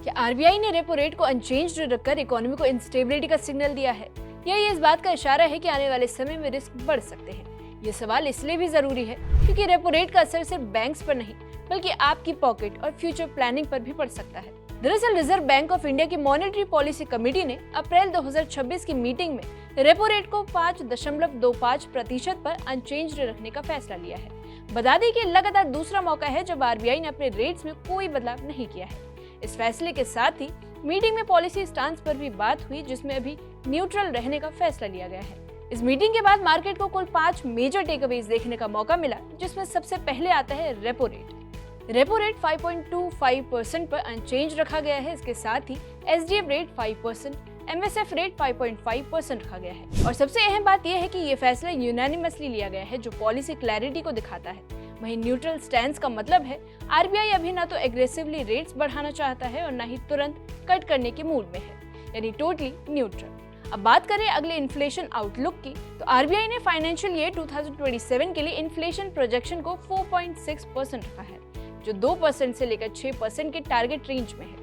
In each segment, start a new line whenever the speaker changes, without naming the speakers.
क्या आरबीआई ने repo rate को अनचेंज्ड रखकर इकोनॉमी को इंस्टेबिलिटी का सिग्नल दिया है या ये इस बात का इशारा है कि आने वाले समय में रिस्क बढ़ सकते हैं? ये सवाल इसलिए भी जरूरी है क्योंकि रेपो रेट का असर सिर्फ बैंक्स पर नहीं बल्कि आपकी पॉकेट और फ्यूचर प्लानिंग पर भी पड़ सकता है। दरअसल रिजर्व बैंक ऑफ इंडिया की मॉनेटरी पॉलिसी कमेटी ने अप्रैल 2026 की मीटिंग में रेपो रेट को 5.25% पर अनचेंज्ड रखने का फैसला लिया है। बता दें कि लगातार दूसरा मौका है जब आरबीआई ने अपने रेट्स में कोई बदलाव नहीं किया है। इस फैसले के साथ ही मीटिंग में पॉलिसी स्टांस पर भी बात हुई जिसमें अभी न्यूट्रल रहने का फैसला लिया गया है। इस मीटिंग के बाद मार्केट को कुल 5 मेजर टेकअवेज देखने का मौका मिला, जिसमें सबसे पहले आता है रेपो रेट। रेपो रेट 5.25% पर अनचेंज रखा गया है। इसके साथ ही एसडीएफ रेट 5%, एमएसएफ रेट 5.5% रखा गया है। और सबसे अहम बात यह है कि ये फैसला यूनानिमसली लिया गया है, जो पॉलिसी क्लैरिटी को दिखाता है। वहीं न्यूट्रल स्टैंड का मतलब है आरबीआई अभी ना तो एग्रेसिवली रेट्स बढ़ाना चाहता है और ना ही तुरंत कट करने के मूड में है, यानी टोटली न्यूट्रल। अब बात करें अगले इन्फ्लेशन आउटलुक की, तो आरबीआई ने फाइनेंशियल ईयर 2027 के लिए इन्फ्लेशन प्रोजेक्शन को 4.6% रखा है, जो 2% से लेकर 6% के टारगेट रेंज में है।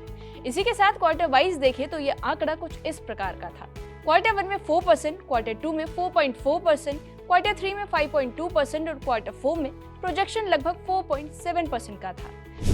इसी के साथ क्वार्टर वाइज देखें तो यह आंकड़ा कुछ इस प्रकार का था। क्वार्टर 1 में 4%, क्वार्टर 2 में 4.4%, क्वार्टर 3 में 5.2% और क्वार्टर 4 में प्रोजेक्शन लगभग 4.7% का था।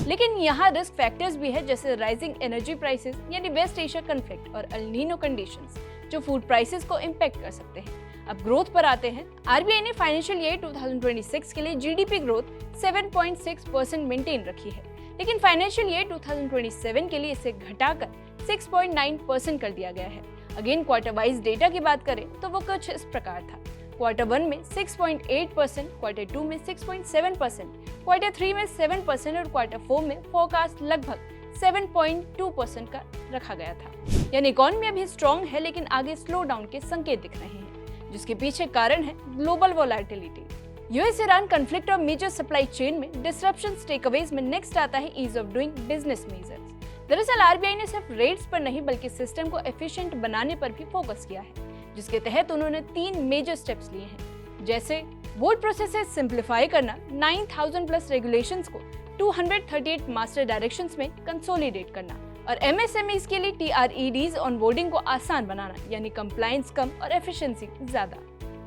लेकिन यहाँ रिस्क फैक्टर्स भी है, जैसे राइजिंग एनर्जी प्राइसेस यानी वेस्ट एशिया कॉन्फ्लिक्ट और एल नीनो कंडीशंस, जो फूड प्राइसेस को इम्पैक्ट कर सकते हैं। अब ग्रोथ पर आते हैं। आरबीआई ने फाइनेंशियल ईयर 2026 के लिए जीडीपी ग्रोथ 7.6% मेंटेन रखी है, लेकिन फाइनेंशियल ईयर 2027 के लिए इसे घटाकर 6.9% कर दिया गया है। अगेन क्वार्टर वाइज डेटा की बात करें तो वो कुछ इस प्रकार था। क्वार्टर 1 में 6.8%, क्वार्टर 2 में 6.7%, क्वार्टर 3 में 7% और क्वार्टर 4 में फोरकास्ट लगभग 7.2% का रखा गया था। यानी इकोनॉमी अभी स्ट्रॉन्ग है, लेकिन आगे स्लो डाउन के संकेत दिख रहे हैं, जिसके पीछे कारण है global volatility. US Iran conflict और मेजर सप्लाई चेन में डिसरप्शंस टेकअवेज में नेक्स्ट आता है ease of doing business measures. दरअसल आरबीआई ने सिर्फ रेट्स पर नहीं बल्कि सिस्टम को एफिशिएंट बनाने पर भी फोकस किया है, जिसके तहत उन्होंने 3 मेजर स्टेप्स लिए हैं, जैसे बोर्ड प्रोसेसेस सिंप्लीफाई करना, 9000 प्लस रेगुलेशंस को 238 मास्टर डायरेक्शंस में कंसोलिडेट करना और एमएसएमईज के लिए टीआरईडीज ऑनबोर्डिंग को आसान बनाना, यानी कंप्लायंस कम और एफिशिएंसी ज्यादा।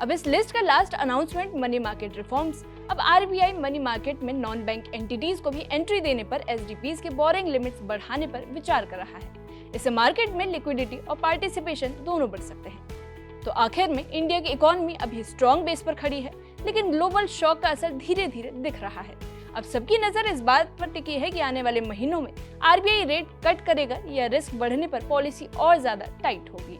अब इस लिस्ट का last announcement money market reforms. अब आरबीआई मनी मार्केट में नॉन बैंक एंटिटीज को भी एंट्री देने पर एसडीपीज के बोरिंग लिमिट्स बढ़ाने पर विचार कर रहा है। इससे मार्केट में लिक्विडिटी और पार्टिसिपेशन दोनों बढ़ सकते हैं। तो आखिर में इंडिया की इकोनॉमी अभी स्ट्रॉन्ग बेस पर खड़ी है, लेकिन ग्लोबल शॉक का असर धीरे धीरे दिख रहा है। अब सबकी नजर इस बात पर टिकी है कि आने वाले महीनों में आरबीआई रेट कट करेगा या रिस्क बढ़ने पर पॉलिसी और ज्यादा टाइट होगी।